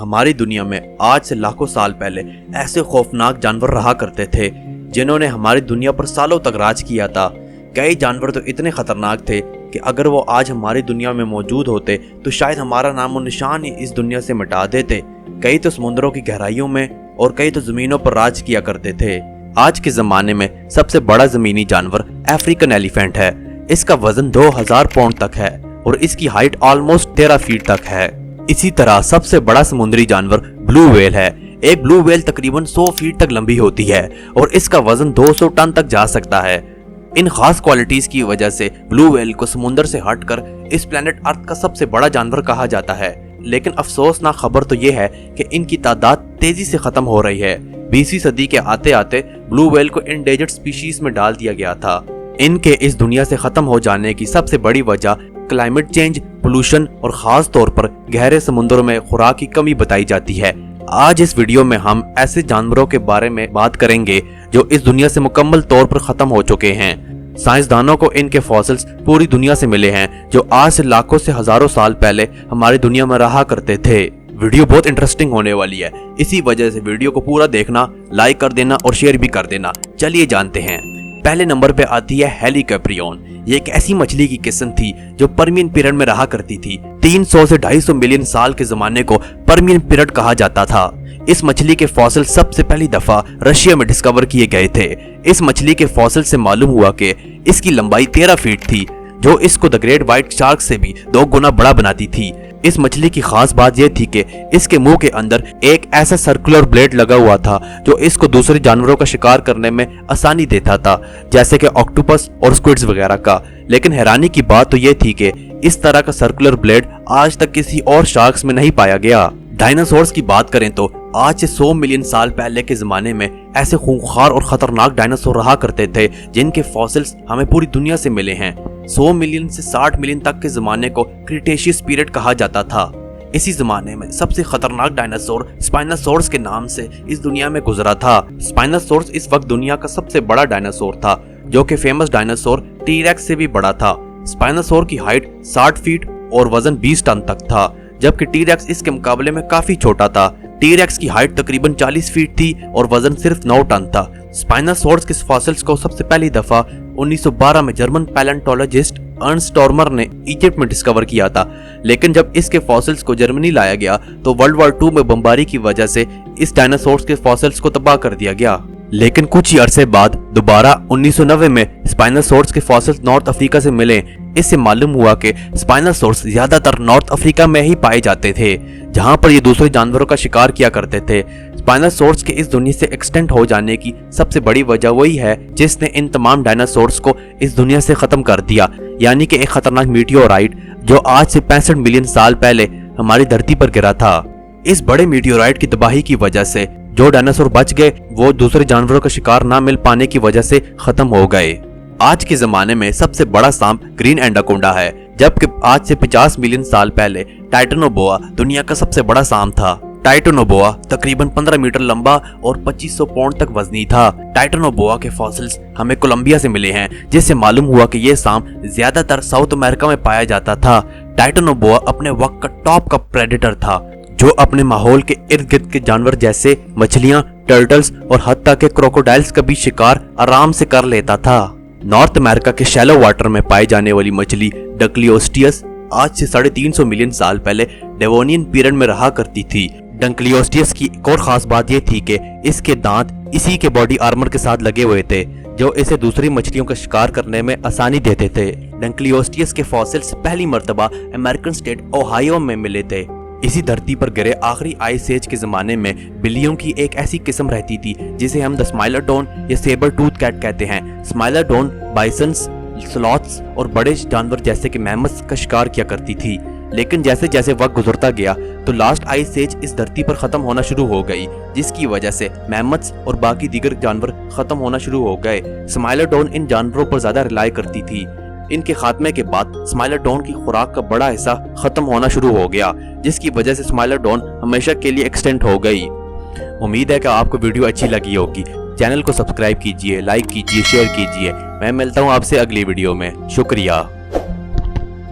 ہماری دنیا میں آج سے لاکھوں سال پہلے ایسے خوفناک جانور رہا کرتے تھے جنہوں نے ہماری دنیا پر سالوں تک راج کیا تھا۔ کئی جانور تو اتنے خطرناک تھے کہ اگر وہ آج ہماری دنیا میں موجود ہوتے تو شاید ہمارا نام و نشان ہی اس دنیا سے مٹا دیتے۔ کئی تو سمندروں کی گہرائیوں میں اور کئی تو زمینوں پر راج کیا کرتے تھے۔ آج کے زمانے میں سب سے بڑا زمینی جانور افریقن ایلیفینٹ ہے۔ اس کا وزن 2000 پاؤنڈ تک ہے اور اس کی ہائٹ آلموسٹ 13 فیٹ تک ہے۔ اسی طرح سب سے بڑا سمندری جانور بلو ویل ہے۔ ایک بلو ویل تقریباً 100 فیٹ تک لمبی ہوتی ہے اور اس کا وزن 200 ٹن تک جا سکتا ہے۔ ان خاص کوالٹیز کی وجہ سے بلو ویل کو سمندر سے ہٹ کر اس پلانٹ ارتھ کا سب سے بڑا جانور کہا جاتا ہے۔ لیکن افسوسناک خبر تو یہ ہے کہ ان کی تعداد تیزی سے ختم ہو رہی ہے۔ 20ویں صدی کے آتے آتے بلو ویل کو انڈیجرڈ سپیشیز میں ڈال دیا گیا تھا۔ ان کے اس دنیا سے ختم ہو جانے کی سب سے بڑی وجہ کلائمیٹ چینج، پولوشن اور خاص طور پر گہرے سمندروں میں خوراک کی کمی بتائی جاتی ہے۔ آج اس ویڈیو میں ہم ایسے جانوروں کے بارے میں بات کریں گے جو اس دنیا سے مکمل طور پر ختم ہو چکے ہیں۔ سائنسدانوں کو ان کے فوسلز پوری دنیا سے ملے ہیں جو آج سے لاکھوں سے ہزاروں سال پہلے ہماری دنیا میں رہا کرتے تھے۔ ویڈیو بہت انٹرسٹنگ ہونے والی ہے، اسی وجہ سے ویڈیو کو پورا دیکھنا، لائک کر دینا اور شیئر بھی کر دینا۔ چلیے جانتے ہیں۔ پہلے نمبر پہ آتی ہے ہیلیکوپریون۔ یہ ایک ایسی مچھلی کی قسم تھی جو پرمین پیریڈ میں رہا کرتی تھی۔ 300 سے 250 ملین سال کے زمانے کو پرمین پیریڈ کہا جاتا تھا۔ اس مچھلی کے فوسل سب سے پہلی دفعہ رشیا میں ڈسکور کیے گئے تھے۔ اس مچھلی کے فوسل سے معلوم ہوا کہ اس کی لمبائی 13 فیٹ تھی، جو اس کو دی گریٹ وائٹ شارک سے بھی 2 گنا بڑا بناتی تھی۔ اس مچھلی کی خاص بات یہ تھی کہ اس کے منہ کے اندر ایک ایسا سرکولر بلیڈ لگا ہوا تھا جو اس کو دوسرے جانوروں کا شکار کرنے میں آسانی دیتا تھا، جیسے کہ آکٹوپس اور سکویڈز وغیرہ کا۔ لیکن حیرانی کی بات تو یہ تھی کہ اس طرح کا سرکولر بلیڈ آج تک کسی اور شارکس میں نہیں پایا گیا۔ ڈائناسورز کی بات کریں تو آج سے 100 ملین سال پہلے کے زمانے میں ایسے خونخوار اور خطرناک ڈائناسور رہا کرتے تھے جن کے فوسلز ہمیں پوری دنیا سے ملے ہیں۔ 100 ملین سے 60 ملین تک کے زمانے کو کریٹیشیس پیریڈ کہا جاتا تھا۔ اسی زمانے میں سب سے خطرناک ڈائناسور اسپائنوسورس کے نام سے اس دنیا میں گزرا تھا۔ اسپائنوسورس اس وقت دنیا کا سب سے بڑا ڈائناسور تھا، جو کہ فیمس ڈائناسور ٹی ریکس سے بھی بڑا تھا۔ اسپائنوسور کی ہائٹ 60 فیٹ اور وزن 20 ٹن تک تھا، جبکہ ٹی ریکس اس کے مقابلے میں کافی چھوٹا تھا۔ ٹی ریکس کی ہائٹ تقریباً 40 فیٹ تھی اور وزن صرف 9 ٹن تھا۔ اسپائنوسورس کے فاسلز کو سب سے پہلی دفعہ 1912 میں جرمن پیلنٹولوجسٹ ارنسٹ سٹورمر نے ایجپٹ میں ڈسکور کیا تھا، لیکن جب اس کے فاسلز کو جرمنی لایا گیا تو ورلڈ وار 2 میں بمباری کی وجہ سے اس ڈائناسورس کے فاسلز کو تباہ کر دیا گیا۔ لیکن کچھ ہی عرصے بعد دوبارہ 1990 میں اسپائنوسورس کے فاسلز نارتھ افریقہ سے ملے۔ اس سے معلوم ہوا کہ اسپائنوسورس زیادہ تر نارتھ افریقہ میں ہی پائے جاتے تھے، جہاں پر یہ دوسرے جانوروں کا شکار کیا کرتے تھے۔ اسپائنوسورس کے اس دنیا سے ایکسٹینٹ ہو جانے کی سب سے بڑی وجہ وہی ہے جس نے ان تمام ڈائناسورس کو اس دنیا سے ختم کر دیا، یعنی کہ ایک خطرناک میٹیورائٹ جو آج سے 65 ملین سال پہلے ہماری دھرتی پر گرا تھا۔ اس بڑے میٹیورائٹ کی تباہی کی وجہ سے جو ڈائناسور بچ گئے وہ دوسرے جانوروں کا شکار نہ مل پانے کی وجہ سے ختم ہو گئے۔ آج کے زمانے میں سب سے بڑا سانپ گرین اینڈاکونڈا ہے، جبکہ آج سے 50 ملین سال پہلے ٹائٹانوبوا دنیا کا سب سے بڑا سانپ تھا۔ ٹائٹانوبوا تقریباً 15 میٹر لمبا اور 2500 پاؤنڈ تک وزنی تھا۔ ٹائٹانوبوا کے فاسلز ہمیں کولمبیا سے ملے ہیں، جس سے معلوم ہوا کہ یہ سانپ زیادہ تر ساؤتھ امریکہ میں پایا جاتا تھا۔ ٹائٹانوبوا اپنے وقت کا ٹاپ کا پریڈیٹر تھا، جو اپنے ماحول کے ارد گرد کے جانور جیسے مچھلیاں، ٹرٹلز اور حتیٰ کہ کروکوڈائلز کا بھی شکار آرام سے کر لیتا تھا۔ نارتھ امریکہ کے شیلو واٹر میں پائی جانے والی مچھلی ڈنکلیوسٹیس آج سے 350 ملین سال پہلے ڈیوونین پیریڈ میں رہا کرتی تھی۔ ڈنکلیوسٹیس کی ایک اور خاص بات یہ تھی کہ اس کے دانت اسی کے باڈی آرمر کے ساتھ لگے ہوئے تھے، جو اسے دوسری مچھلیوں کا شکار کرنے میں آسانی دیتے تھے۔ ڈنکلیوسٹیس کے فاسلز پہلی مرتبہ امریکن اسٹیٹ اوہایو میں ملے تھے۔ اسی دھرتی پر گرے آخری آئس ایج کے زمانے میں بلیوں کی ایک ایسی قسم رہتی تھی جسے ہم سمائلوڈون یا سیبر ٹوتھ کیٹ کہتے ہیں۔ سمائلوڈون بائسنز، سلوتھس اور بڑے جانور جیسے کہ میمتھس کا شکار کیا کرتی تھی، لیکن جیسے جیسے وقت گزرتا گیا تو لاسٹ آئس ایج اس دھرتی پر ختم ہونا شروع ہو گئی، جس کی وجہ سے میمتھس اور باقی دیگر جانور ختم ہونا شروع ہو گئے۔ سمائلوڈون ان جانوروں پر زیادہ ریلائی کرتی تھی۔ ان کے خاتمے کے بعد سمائلوڈون کی خوراک کا بڑا حصہ ختم ہونا شروع ہو گیا، جس کی وجہ سے سمائلوڈون ہمیشہ کے لیے ایکسٹینٹ ہو گئی۔ امید ہے کہ آپ کو ویڈیو اچھی لگی ہوگی۔ چینل کو سبسکرائب کیجئے، لائک کیجئے، شیئر کیجئے۔ میں ملتا ہوں آپ سے اگلی ویڈیو میں۔ شکریہ۔